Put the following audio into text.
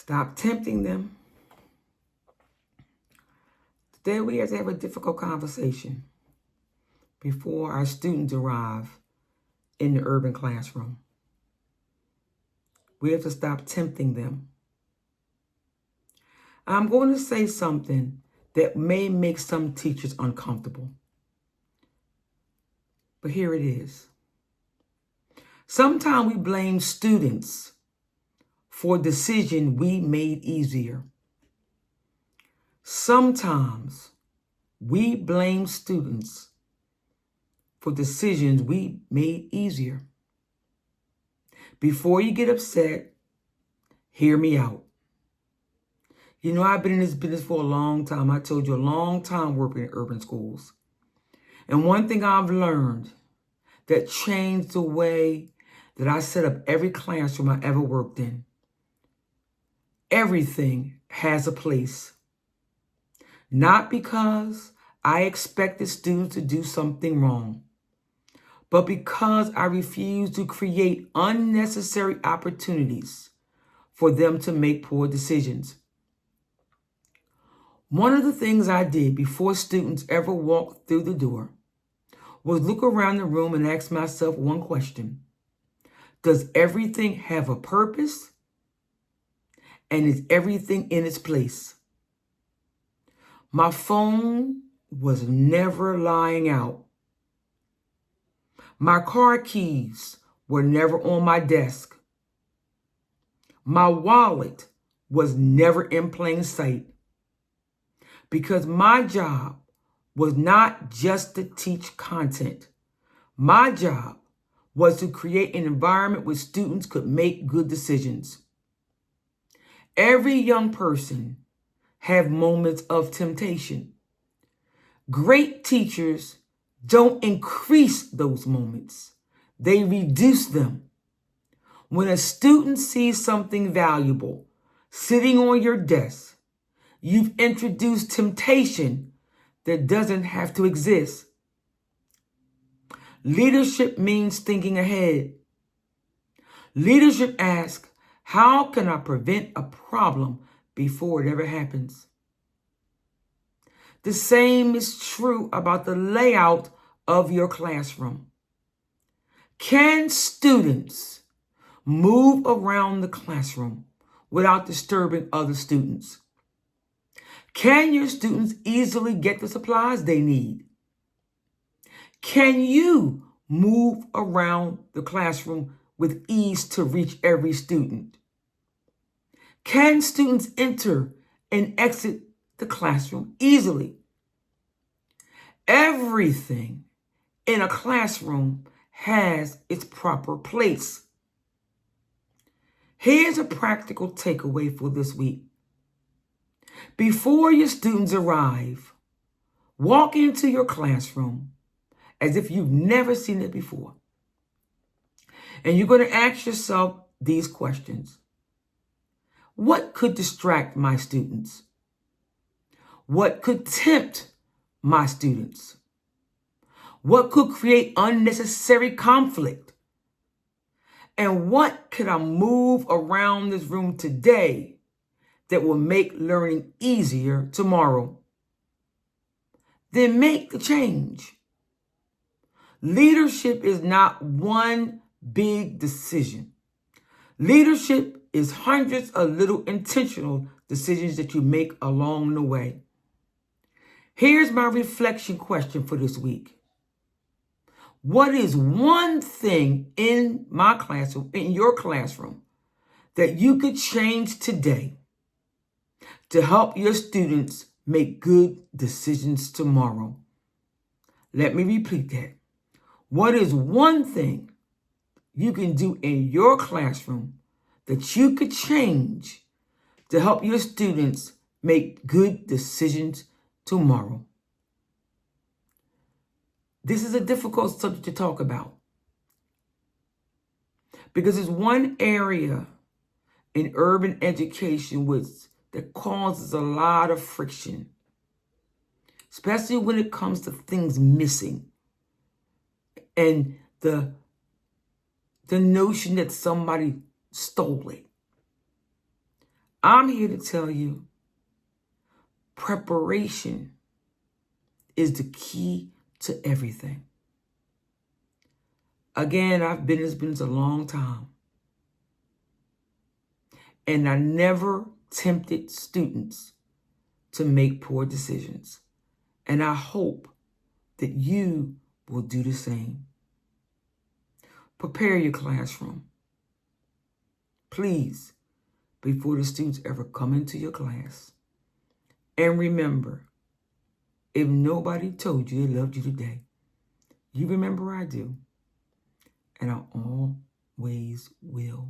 Stop tempting them. Today we have to have a difficult conversation before our students arrive in the urban classroom. We have to stop tempting them. I'm going to say something that may make some teachers uncomfortable. But here it is. Sometimes we blame students for a decision we made easier. Sometimes we blame students for decisions we made easier. Before you get upset, hear me out. You know, I've been in this business for a long time. I told you, a long time working in urban schools. And one thing I've learned that changed the way that I set up every classroom I ever worked in. Everything has a place. Not because I expected students to do something wrong, but because I refused to create unnecessary opportunities for them to make poor decisions. One of the things I did before students ever walked through the door was look around the room and ask myself one question. Does everything have a purpose? And is everything in its place? My phone was never lying out. My car keys were never on my desk. My wallet was never in plain sight. Because my job was not just to teach content. My job was to create an environment where students could make good decisions. Every young person have moments of temptation. Great teachers don't increase those moments. They reduce them. When a student sees something valuable sitting on your desk, you've introduced temptation that doesn't have to exist. Leadership means thinking ahead. Leadership asks, how can I prevent a problem before it ever happens? The same is true about the layout of your classroom. Can students move around the classroom without disturbing other students? Can your students easily get the supplies they need? Can you move around the classroom with ease to reach every student? Can students enter and exit the classroom easily? Everything in a classroom has its proper place. Here's a practical takeaway for this week. Before your students arrive, walk into your classroom as if you've never seen it before. And you're going to ask yourself these questions. What could distract my students? What could tempt my students? What could create unnecessary conflict? And what could I move around this room today that will make learning easier tomorrow? Then make the change. Leadership is not one big decision. Leadership is hundreds of little intentional decisions that you make along the way. Here's my reflection question for this week. What is one thing in my classroom, in your classroom, that you could change today to help your students make good decisions tomorrow? Let me repeat that. What is one thing you can do in your classroom that you could change to help your students make good decisions tomorrow? This is a difficult subject to talk about because it's one area in urban education that causes a lot of friction, especially when it comes to things missing and the notion that somebody stole it. I'm here to tell you preparation is the key to everything. Again, I've been in this business a long time. And I never tempted students to make poor decisions. And I hope that you will do the same. Prepare your classroom. Please, before the students ever come into your class. And remember, if nobody told you they loved you today, you remember I do. And I always will.